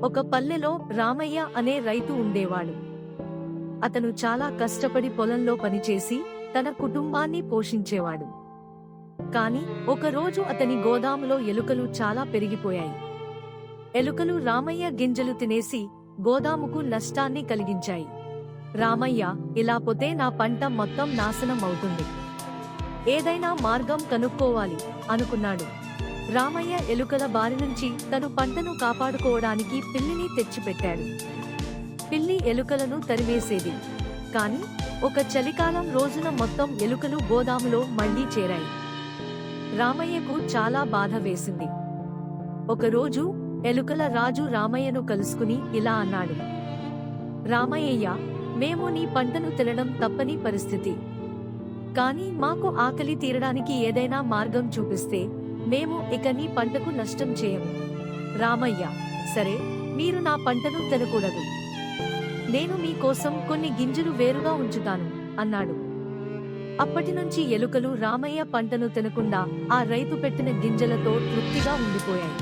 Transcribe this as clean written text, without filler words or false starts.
ఒక పల్లెలో రామయ్య అనే రైతు ఉండేవాడు. అతను చాలా కష్టపడి పొలంలో పనిచేసి తన కుటుంబాన్ని పోషించేవాడు. కాని ఒకరోజు అతని గోదాములో ఎలుకలు చాలా పెరిగిపోయాయి. ఎలుకలు రామయ్య గింజలు తినేసి గోదాముకు నష్టాన్ని కలిగించాయి. రామయ్య, ఇలా పోతే నా పంట మొత్తం నాశనం అవుతుంది, ఏదైనా మార్గం కనుక్కోవాలి అనుకున్నాడు. రామయ్య ఎలుకల బారి నుంచి తను పంటను కాపాడుకోవడానికి పిల్లిని తెచ్చిపెట్టాడు. పిల్లి ఎలుకలను తరివేసేది. కాని ఒక చలికాలం రోజున మొత్తం ఎలుకలు గోదాములో మళ్లీ చేరాయి. రామయ్యకు చాలా బాధ వేసింది. ఒకరోజు ఎలుకల రాజు రామయ్యను కలుసుకుని ఇలా అన్నాడు: రామయ్య, మేము నీ పంటను తినడం తప్పని పరిస్థితి. కాని మాకు ఆకలి తీరడానికి ఏదైనా మార్గం చూపిస్తే మేము ఇక నీ పంటకు నష్టం చేయము. రామయ్య: సరే, మీరు నా పంటను తినకూడదు. నేను మీకోసం కొన్ని గింజలు వేరుగా ఉంచుతాను అన్నాడు. అప్పటినుంచి ఎలుకలు రామయ్య పంటను తినకుండా ఆ రైతు పెట్టిన గింజలతో తృప్తిగా ఉండిపోయాయి.